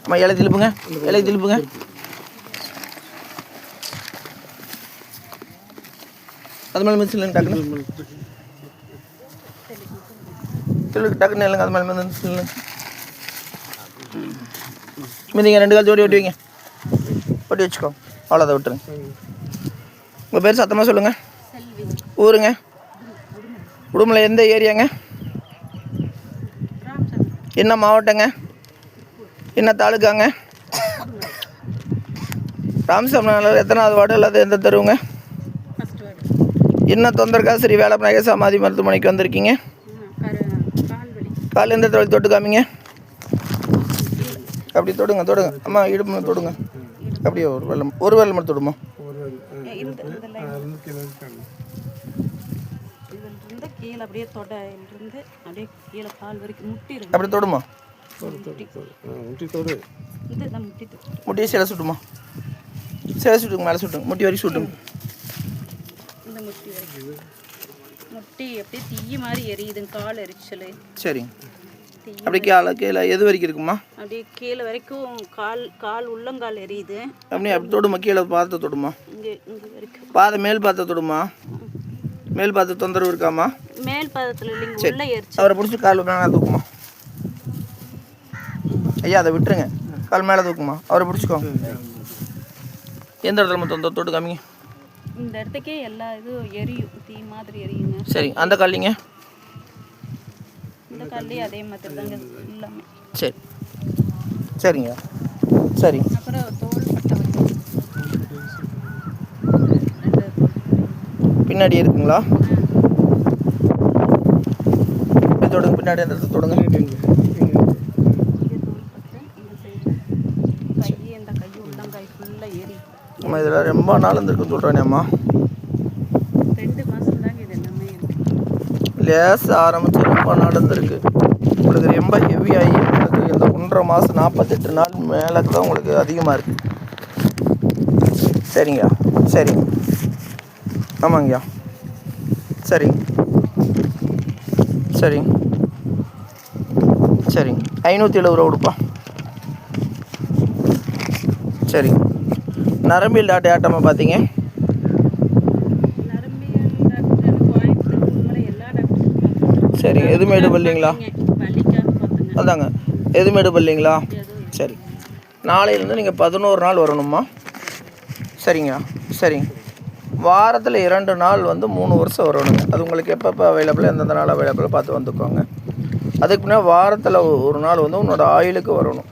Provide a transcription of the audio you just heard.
அம்மா இலை திருப்புங்க, இலை திருப்புங்க. அது மேலே மிஸ் டக்குன்னு டக்குன்னு இல்லைங்க. அது மேலே மிஸ் மிதிங்க. 2 கால் ஜோடி ஒட்டி வைங்க. ஒட்டி வச்சுக்கோ. அவ்வளோதான், விட்டுருங்க. உங்கள் பேர் சத்தமாக சொல்லுங்கள். ஊருங்க? உடுமலை எந்த ஏரியாங்க? என்ன மாவட்டங்க? என்ன தாலுக்காங்க? ராமசாமி எத்தனாவது வார்டு இல்லாத எந்த தெருவுங்க? என்ன தொந்தரக்கா சரி வேலை சமாதி மருத்துவமனைக்கு வந்திருக்கீங்க? கால் எந்த தொழில் தொட்டு காமிங்க. அப்படி தொடுங்க தொடுங்க. அம்மா இடுப்பு தொடுங்க. அப்படியே ஒரு வேலை மட்டும் தொடுமா. அப்படி தொடுமா. முட்டியை சில சுட்டுமா. சில சுட்டுங்க. மேலே சுட்டுங்க. முட்டி வரைக்கும் சுட்டுங்க. முட்டி அப்படியே தீய மாதிரி எரியுதுங்க. கால் எரிச்சல். சரி. அப்படி கீழே எது வரைக்கும் இருக்குமா? அப்படியே கீழே வரைக்கும் கால் உள்ளங்கால் எரியுது. அப்படி தொடுமா. கீழே பாதத்தை தொடுமா. இங்கே வரைக்கும் பாதம் மேல் பாதத்தை தொடுமா. மேல் பாதத்தை தொந்தரவு இருக்காமா? மேல் பாதத்தில் இல்லைங்க. உள்ள எரிச்சு. அவரை பிடிச்சி கால் மேலே தூக்குமா. ஐயா அதை விட்டுருங்க. கால் மேலே தூக்குமா. அவரை பிடிச்சிக்கோங்க. எந்த இடத்துல மொத்தம் தொட்டு காமிங்க. இந்த இடத்துக்கே எல்லா இதுவும் எரியும். தீ மாதிரி எரியுங்க. சரி. அந்த காலிங்க? இந்த கால்லையும் அதே மாதிரி தாங்க எல்லாமே. சரி சரிங்க. சரி. அப்புறம் தோள்பட்டை பின்னாடி இருக்குங்களா? தொடுங்க. பின்னாடி அந்த இடத்துல தொடுங்க. அம்மா இதில் ரொம்ப நாள் இருந்திருக்குன்னு சொல்கிறேனே அம்மா. 2 மாதம் தாங்க இது எல்லாமே இருக்குது. லேச ஆரம்பித்து ரொம்ப நாள் இருந்திருக்கு. உங்களுக்கு ரொம்ப ஹெவி ஆகி உங்களுக்கு இந்த 1.5 மாதம் 48 நாள் மேலே தான் உங்களுக்கு அதிகமாக இருக்குது. சரிங்க. சரி. ஆமாங்கய்யா. சரி சரி சரி. 570 ரூபா கொடுப்பா. சரி. நரம்பியல் டாக்டர் யார்ட்டம்மா பார்த்தீங்க? சரி. எதுவுமே எடுப்பல்லைங்களா? அதாங்க எதுவுமே எடுப்பல்லைங்களா? சரி. நாளையிலேருந்து நீங்கள் 11 நாள் வரணுமா? சரிங்க. சரிங்க. வாரத்தில் 2 நாள் வந்து 3 வருஷம் வரணுங்க. அது உங்களுக்கு எப்பப்போ அவைலபிள், எந்தெந்த நாள் அவைலபிள் பார்த்து வந்துக்கோங்க. அதுக்கு முன்னாடி வாரத்தில் 1 நாள் வந்து உன்னோட ஆயிலுக்கு வரணும்.